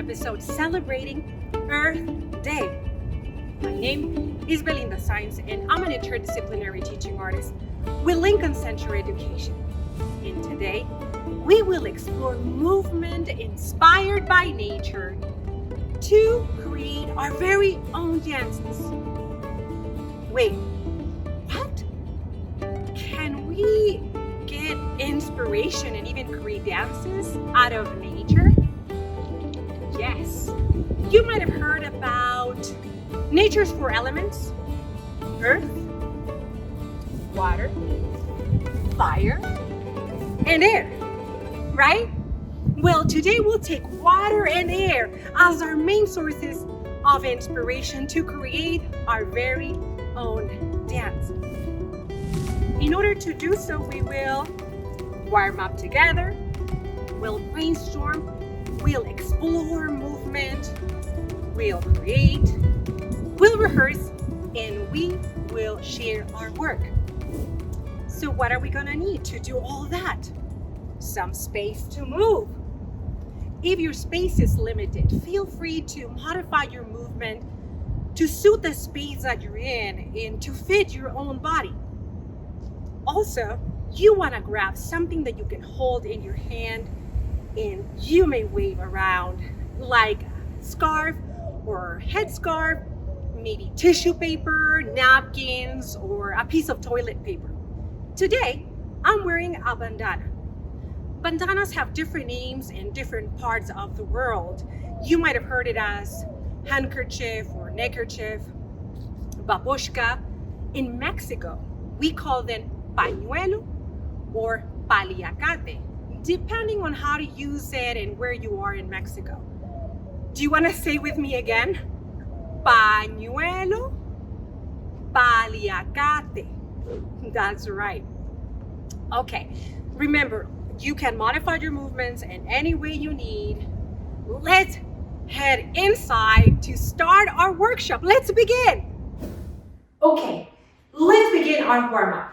episode celebrating Earth Day. My name is Belinda Sáenz, and I'm an interdisciplinary teaching artist with Lincoln Center Education. And today, we will explore movement inspired by nature to create our very own dances. Wait, what? Can we get inspiration and even create dances out of nature? Yes. You might have heard about nature's four elements: earth, water, fire, and air, right? Well, today we'll take water and air as our main sources of inspiration to create our very own dance. In order to do so, we will warm up together, we'll brainstorm, we'll explore movement, we'll create, we'll rehearse, and we will share our work. So what are we gonna need to do all that? Some space to move. If your space is limited, feel free to modify your movement to suit the space that you're in and to fit your own body. Also, you want to grab something that you can hold in your hand and you may wave around, like a scarf or headscarf, maybe tissue paper, napkins, or a piece of toilet paper. Today, I'm wearing a bandana. Bandanas have different names in different parts of the world. You might have heard it as handkerchief or neckerchief, babushka. In Mexico, we call them pañuelo or paliacate, depending on how to use it and where you are in Mexico. Do you want to say with me again? Pañuelo, paliacate. That's right. Okay, remember, you can modify your movements in any way you need. Let's head inside to start our workshop. Let's begin. Okay, let's begin our warm-up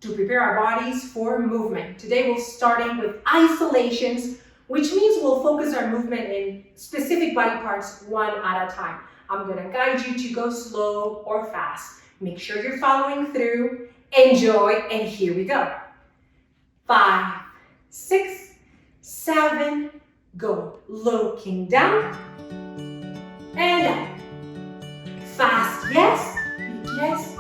to prepare our bodies for movement. Today we're starting with isolations, which means we'll focus our movement in specific body parts one at a time. I'm gonna guide you to go slow or fast. Make sure you're following through. Enjoy, and here we go. 5, 6, 7, go. Looking down and up. Fast, yes, yes.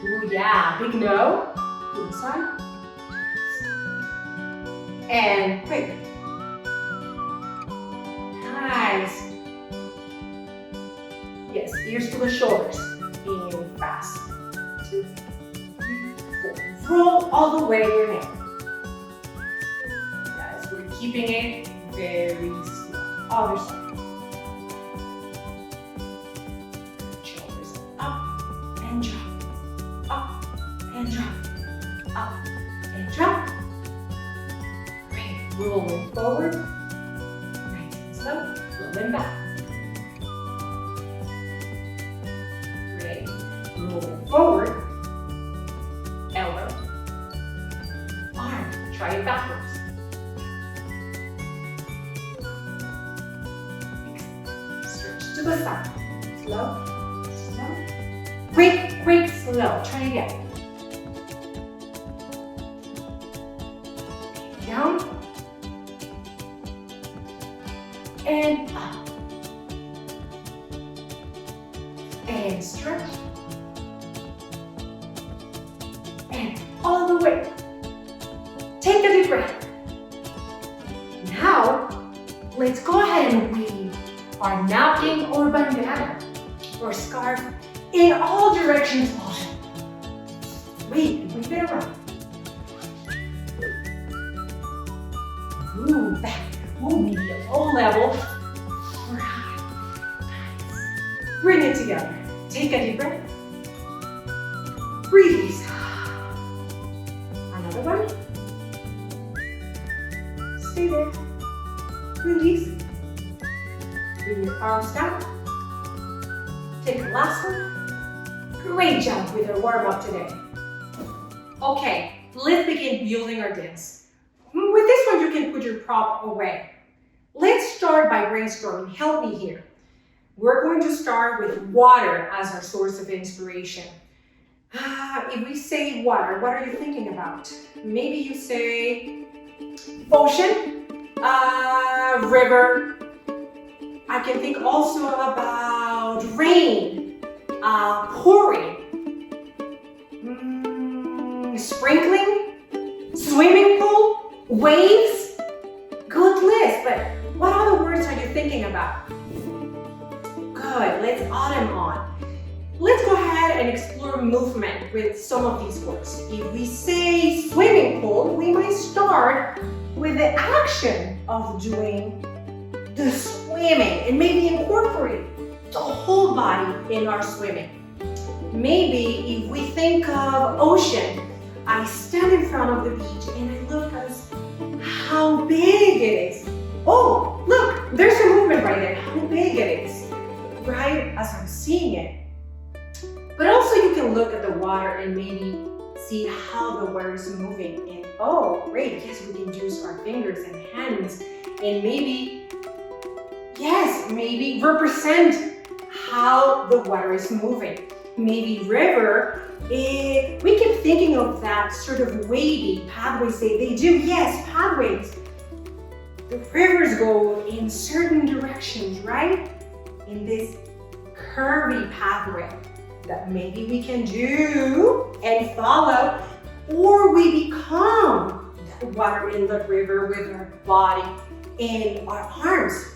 Ooh, yeah, big no. To the side. And quick. Nice. Yes, ears to the shoulders. And fast. 2, 3, 4. Roll all the way in. Yes, we're keeping it very slow. Other side. Shoulders up and drop. Up and drop. Up and drop. Great. Rolling forward. Nice and slow. Rolling back. Great. Rolling forward. Elbow. Arm. Try it backwards. Stretch to the side. Slow, slow. Quick, quick, slow. Try again. Down. And up. And stretch. And all the way. Take a deep breath. Now, let's go ahead and weave our napkin or bandana or scarf in all directions motion. Weave it around. Ooh, back. Ooh, maybe a low level or high. Nice. Bring it together. Take a deep breath. Release. Another one. Stay there. Release. Bring your arms down. Take the last one. Great job with our warm-up today. Okay, let's begin building our dance. With this one, you can put your prop away. Let's start by brainstorming. Help me here. We're going to start with water as our source of inspiration. If we say water, what are you thinking about? Maybe you say ocean, river. I can think also about rain, pouring, sprinkling, swimming pool, waves. Good list, but what other words are you thinking about? Good, let's add them on. Let's go ahead and explore movement with some of these words. If we say swimming pool, we might start with the action of doing the swimming and maybe incorporate the whole body in our swimming. Maybe if we think of ocean, I stand in front of the beach and I look at how big it is. Oh, look, there's a movement right there, how big it is, right? As I'm seeing it. But also you can look at the water and maybe see how the water is moving. And oh, great, yes, we can use our fingers and hands and maybe represent how the water is moving. Maybe river, we keep thinking of that sort of wavy pathways they do. Yes, pathways. The rivers go in certain directions, right? In this curvy pathway that maybe we can do and follow, or we become the water in the river with our body and our arms.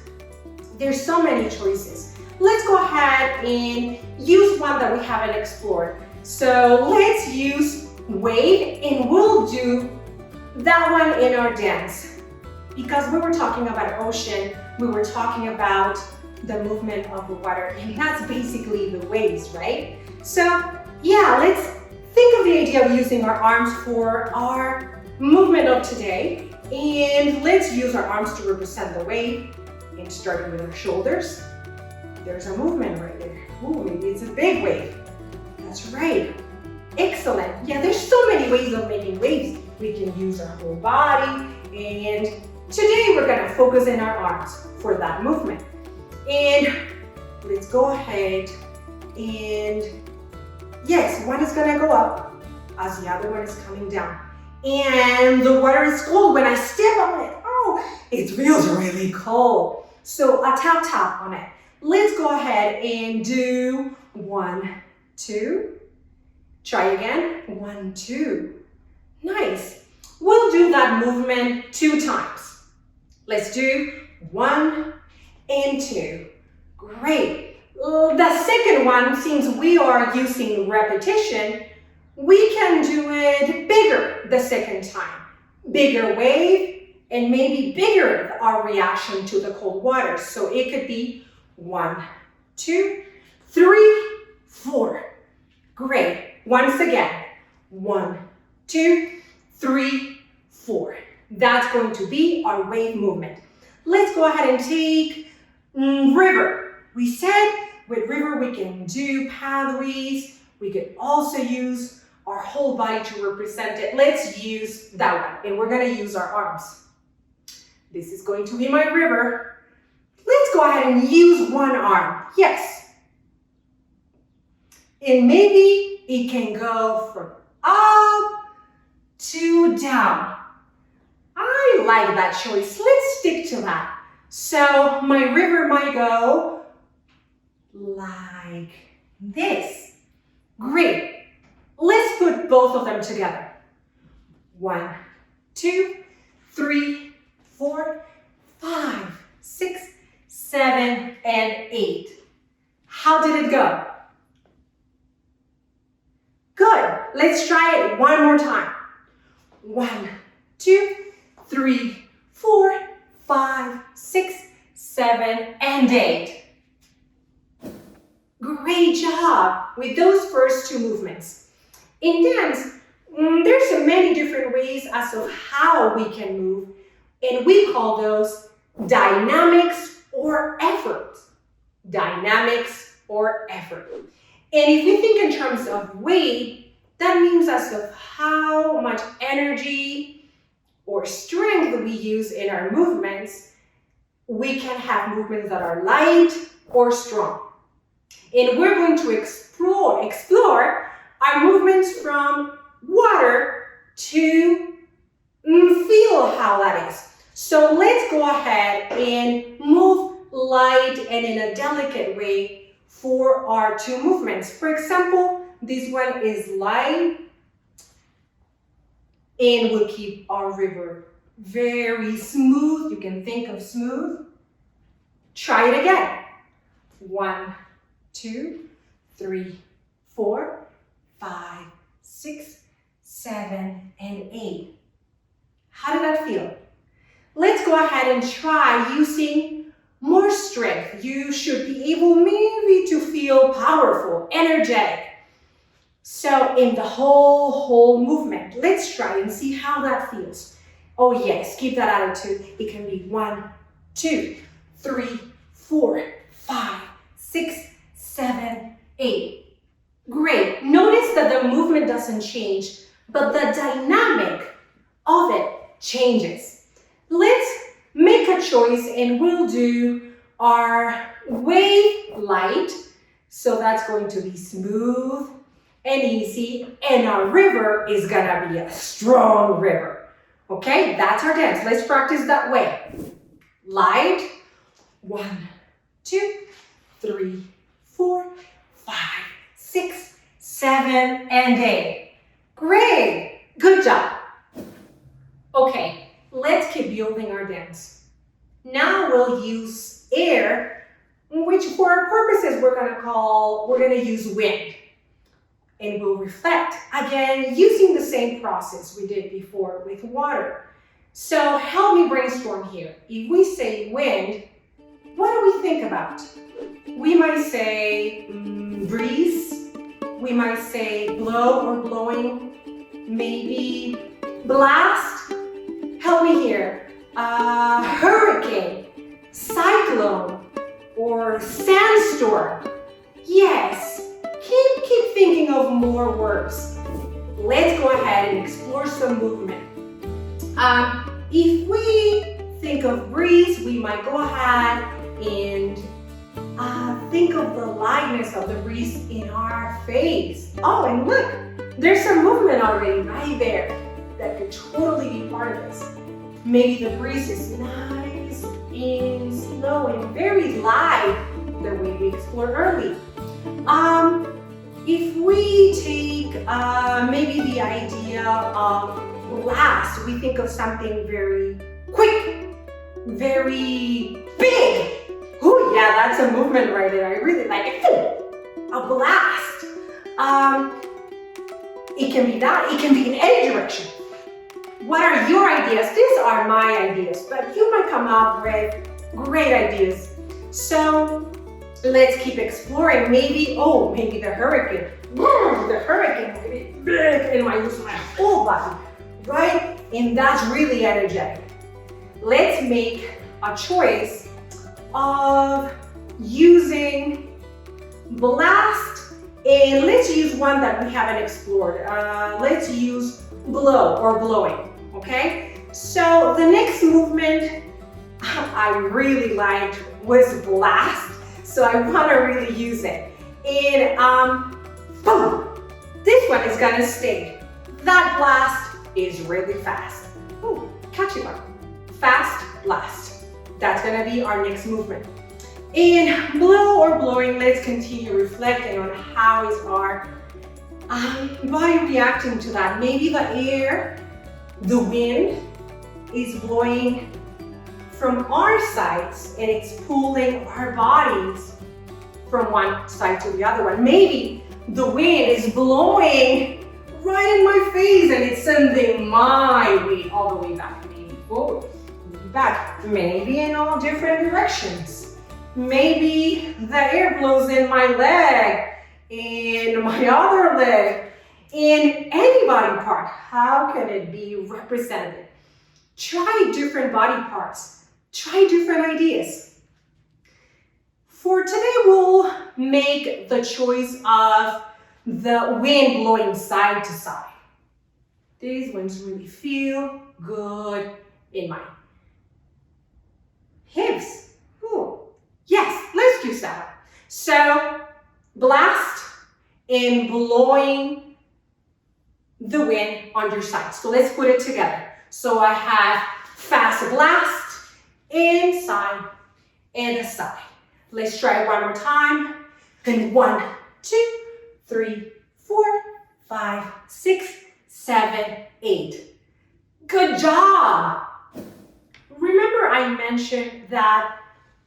There's so many choices. Let's go ahead and use one that we haven't explored. So let's use wave, and we'll do that one in our dance. Because we were talking about ocean, we were talking about the movement of the water, and that's basically the waves, right? So yeah, let's think of the idea of using our arms for our movement of today, and let's use our arms to represent the wave, and starting with our shoulders. There's a movement right there. Ooh, maybe it's a big wave. That's right. Excellent. Yeah, there's so many ways of making waves. We can use our whole body, and today we're gonna focus in our arms for that movement. And let's go ahead and yes, one is gonna go up as the other one is coming down. And the water is cold. When I step on it, oh, it feels really cold. So a tap on it. Let's go ahead and do 1, 2. Try again, 1, 2. Nice. We'll do that movement 2 times. Let's do 1 and 2. Great. The second one, since we are using repetition, we can do it bigger the second time. Bigger wave, and maybe bigger our reaction to the cold water. So it could be 1, 2, 3, 4. Great. Once again, 1, 2, 3, 4. That's going to be our wave movement. Let's go ahead and take river. We said with river we can do pathways. We could also use our whole body to represent it. Let's use that one, and we're going to use our arms. This is going to be my river. Let's go ahead and use one arm. Yes. And maybe it can go from up to down. I like that choice. Let's stick to that. So my river might go like this. Great. Let's put both of them together. 1, 2, 3, 4, 5, 6, 7, and 8. How did it go? Good. Let's try it one more time. 1, 2, 3, 4, 5, 6, 7, and 8. Great job with those first 2 movements. In dance, there's so many different ways as to how we can move, and we call those dynamics or effort. Dynamics or effort. And if we think in terms of weight, that means as of how much energy or strength we use in our movements, we can have movements that are light or strong. And we're going to explore our movements from water to feel how that is. So let's go ahead and move light and in a delicate way for our two movements. For example, this one is light, and we'll keep our river very smooth. You can think of smooth. Try it again. 1, 2, 3, 4, 5, 6, 7, and 8. How did that feel? Let's go ahead and try using more strength. You should be able maybe to feel powerful, energetic. So in the whole movement, let's try and see how that feels. Oh yes, keep that attitude. It can be 1, 2, 3, 4, 5, 6, 7, 8. Great. Notice that the movement doesn't change, but the dynamic of it changes. Let's make a choice and we'll do our wave light. So that's going to be smooth and easy, and our river is gonna be a strong river. Okay, that's our dance. Let's practice that way. Light. 1, 2, 3, 4, 5, 6, 7, and 8. Great. Good job. Okay, let's keep building our dance. Now we'll use air, which for our purposes we're gonna use wind. And we'll reflect, again, using the same process we did before with water. So help me brainstorm here. If we say wind, what do we think about? We might say breeze. We might say blow or blowing. Maybe blast. Help me here. Hurricane, cyclone, or sandstorm. Yes. Keep thinking of more words. Let's go ahead and explore some movement. If we think of breeze, we might go ahead and think of the lightness of the breeze in our face. Oh, and look, there's some movement already right there that could totally be part of this. Maybe the breeze is nice and slow and very light, the way we explored early. If we take maybe the idea of blast, we think of something very quick, very big. Oh yeah, that's a movement right there. I really like it. A blast. It can be that. It can be in any direction. What are your ideas? These are my ideas, but you might come up with great ideas. So let's keep exploring. Maybe the hurricane. The hurricane will be big and I use my whole body, right? And that's really energetic. Let's make a choice of using blast, and let's use one that we haven't explored. Let's use blow or blowing, okay? So the next movement I really liked was blast. So I want to really use it. And boom, this one is gonna stay. That blast is really fast. Ooh, catchy one. Fast blast. That's gonna be our next movement. In blow or blowing, let's continue reflecting on how is our body reacting to that. Maybe the air, the wind is blowing from our sides and it's pulling our bodies from one side to the other one. Maybe the wind is blowing right in my face and it's sending my weight all the way back. Maybe forward, maybe back, maybe in all different directions. Maybe the air blows in my leg, in my other leg, in any body part. How can it be represented? Try different body parts. Try different ideas. For today, we'll make the choice of the wind blowing side to side. These ones really feel good in my hips. Ooh. Yes, let's use that. So blast and blowing the wind on your side. So let's put it together. So I have fast blast, inside and aside. Let's try it one more time. And 1, 2, 3, 4, 5, 6, 7, 8. Good job. Remember I mentioned that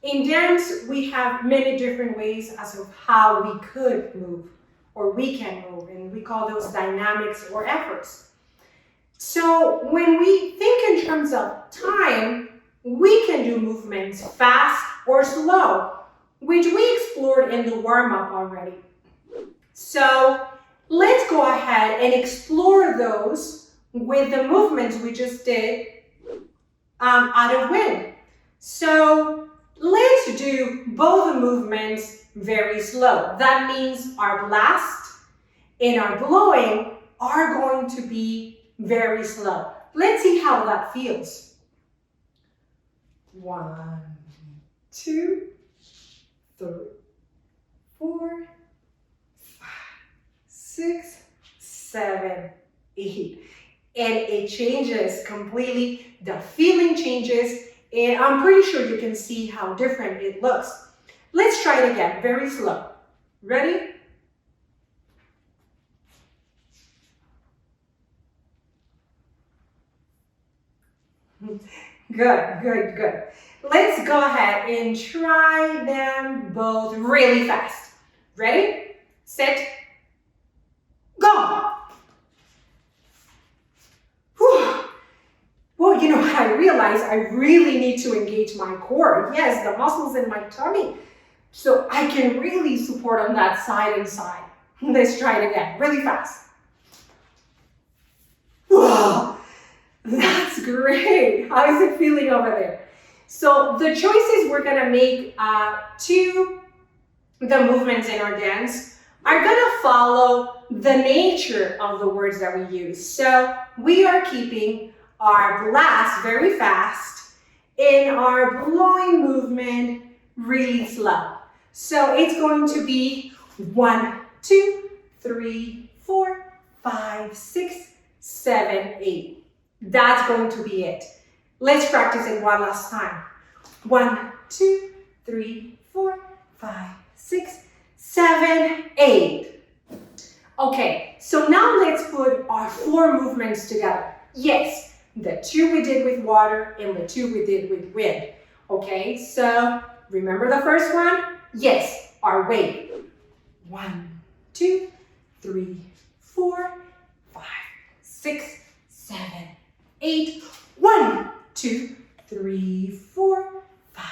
in dance we have many different ways as of how we could move or we can move, and we call those dynamics or efforts. So when we think in terms of time, we can do movements fast or slow, which we explored in the warm-up already. So let's go ahead and explore those with the movements we just did out of wind. So let's do both movements very slow. That means our blast and our blowing are going to be very slow. Let's see how that feels. 1, 2, 3, 4, 5, 6, 7, 8. And it changes completely. The feeling changes, and I'm pretty sure you can see how different it looks. Let's try it again, very slow. Ready? Good, good, good. Let's go ahead and try them both really fast. Ready, set, go. Whew. Well, you know, I realize I really need to engage my core. Yes, the muscles in my tummy. So I can really support on that side and side. Let's try it again, really fast. Whoa, that's great. How is it feeling over there? So the choices we're gonna make to the movements in our dance are gonna follow the nature of the words that we use. So we are keeping our blast very fast and our blowing movement really slow. So it's going to be 1, 2, 3, 4, 5, 6, 7, 8. That's going to be it. Let's practice it one last time. 1, 2, 3, 4, 5, 6, 7, 8. Okay, so now let's put our 4 movements together. Yes, the 2 we did with water and the 2 we did with wind. Okay, so remember the first one? Yes, our wave. 1, 2, 3, 4, 5, 6, 7, 8. 1, 2, 3, 4, 5,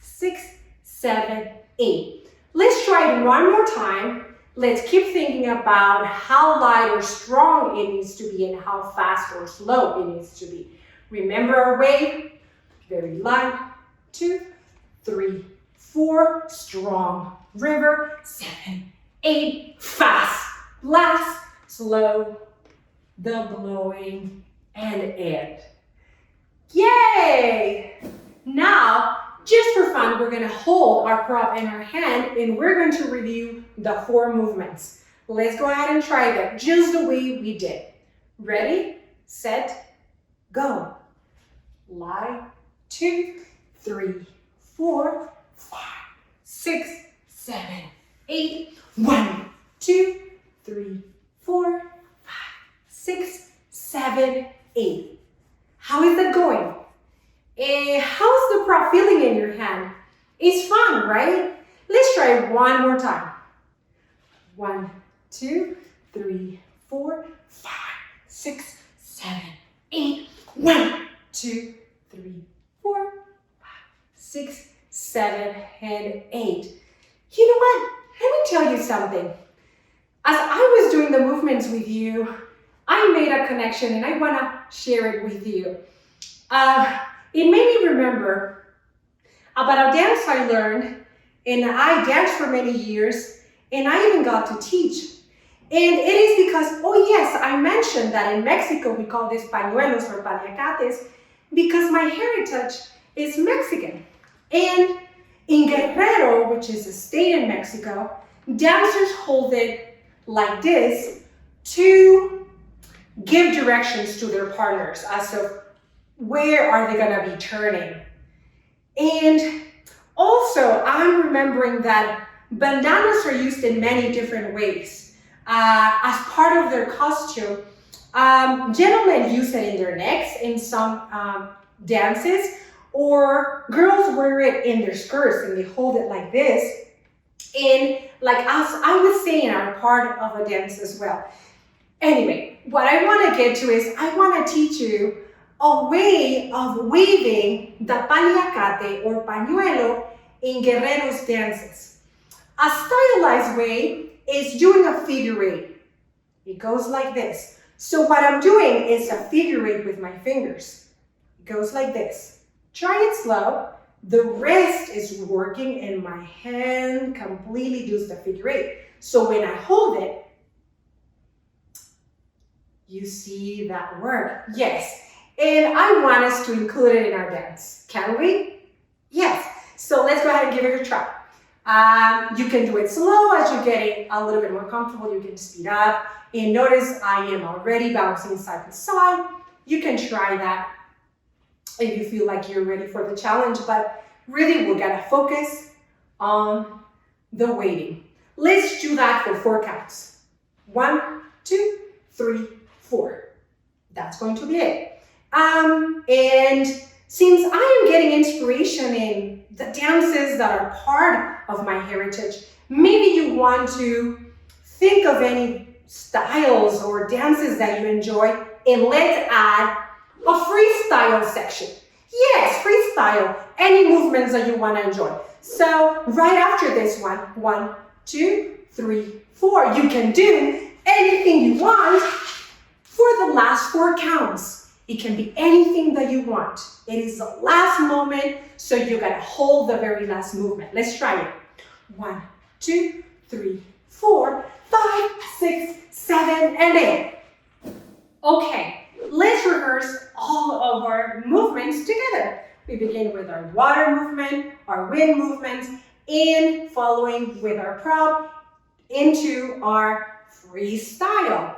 6, 7, 8. Let's try it one more time. Let's keep thinking about how light or strong it needs to be and how fast or slow it needs to be. Remember our wave? Very light. 2, 3, 4, strong. River. 7, 8, fast. Blast, slow, the blowing, and end. Yay! Now, just for fun, we're going to hold our prop in our hand and we're going to review the 4 movements. Let's go ahead and try them just the way we did. Ready, set, go. Lie, 2, 3, 4, 5, 6, 7, 8. 1, 2, 3, 4, 5, 6, 7, 8. How is that going? How's the prop feeling in your hand? It's fun, right? Let's try it one more time. 1, 2, 3, 4, 5, 6, 7, 8. 1, 2, 3, 4, 5, 6, 7, and 8. You know what? Let me tell you something. As I was doing the movements with you, I made a connection and I want to share it with you. It made me remember about a dance I learned, and I danced for many years, and I even got to teach. And it is because, oh yes, I mentioned that in Mexico we call this pañuelos or paliacates because my heritage is Mexican. And in Guerrero, which is a state in Mexico, dancers hold it like this to give directions to their partners as to where are they gonna be turning. And also, I'm remembering that bandanas are used in many different ways. As part of their costume, gentlemen use it in their necks in some dances, or girls wear it in their skirts and they hold it like this. And like as I would say in our part of a dance as well. Anyway, what I want to get to is I want to teach you a way of waving the paliacate or pañuelo in Guerrero's dances. A stylized way is doing a figure eight. It goes like this. So what I'm doing is a figure eight with my fingers. It goes like this. Try it slow. The wrist is working and my hand completely does the figure eight. So when I hold it, you see that work. Yes. And I want us to include it in our dance. Can we? Yes. So let's go ahead and give it a try. You can do it slow. As you're getting a little bit more comfortable, you can speed up. And notice I am already bouncing side to side. You can try that if you feel like you're ready for the challenge, but really we're gonna focus on the waiting. Let's do that for 4 counts. 1, 2, 3, 4. That's going to be it. And since I am getting inspiration in the dances that are part of my heritage, maybe you want to think of any styles or dances that you enjoy, and let's add a freestyle section. Yes, freestyle, any movements that you want to enjoy. So right after this one, 1, 2, 3, 4, you can do anything you want for the last 4 counts. It can be anything that you want. It is the last moment, so you gotta hold the very last movement. Let's try it. 1, 2, 3, 4, 5, 6, 7, and 8. Okay, let's rehearse all of our movements together. We begin with our water movement, our wind movements, and following with our prop into our freestyle.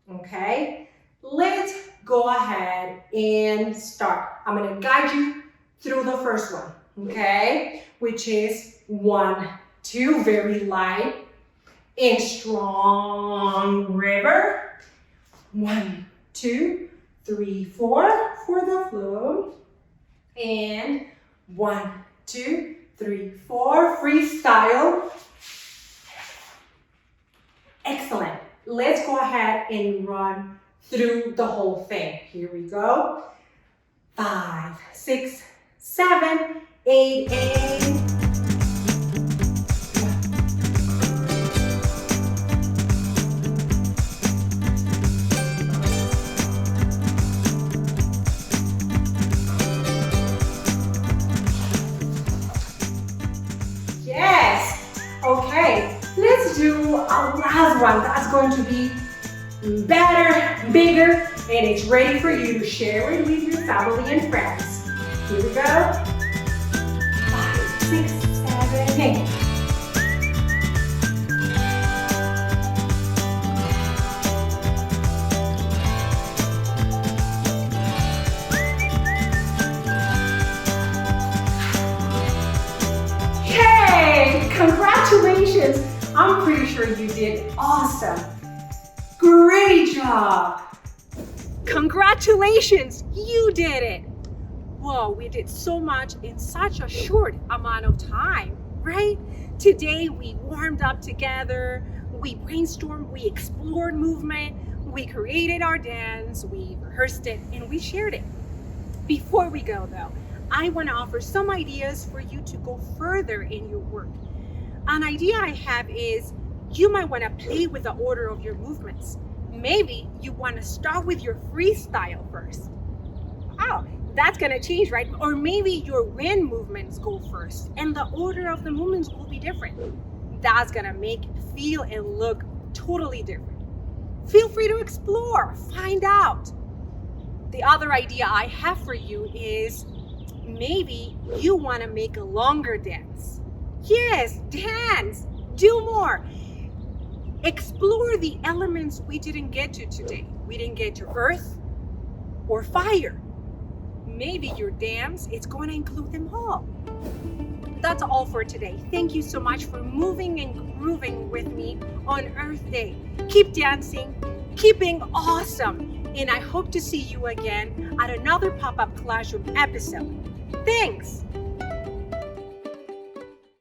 Okay, let's go ahead and start. I'm gonna guide you through the first one, okay? Which is 1, 2, very light and strong river. 1, 2, 3, 4 for the flow. And 1, 2, 3, 4, freestyle. Excellent. Let's go ahead and run through the whole thing. Here we go. 5, 6, 7, 8, and yes. Okay, let's do a last one. That's going to be better, bigger, and it's ready for you to share it with your family and friends. Here we go. 5, 6, 7, 8. Hey, congratulations. I'm pretty sure you did awesome. Great job! Congratulations! You did it! Whoa, we did so much in such a short amount of time, right? Today we warmed up together, we brainstormed, we explored movement, we created our dance, we rehearsed it, and we shared it. Before we go though, I want to offer some ideas for you to go further in your work. An idea I have is you might want to play with the order of your movements. Maybe you want to start with your freestyle first. Oh, that's going to change, right? Or maybe your wind movements go first and the order of the movements will be different. That's going to make it feel and look totally different. Feel free to explore, find out. The other idea I have for you is maybe you want to make a longer dance. Yes, dance, do more. Explore the elements we didn't get to today. We didn't get to earth or fire. Maybe your dance is going to include them all. That's all for today. Thank you so much for moving and grooving with me on Earth Day. Keep dancing, keep being awesome, and I hope to see you again at another Pop-Up Classroom episode. Thanks!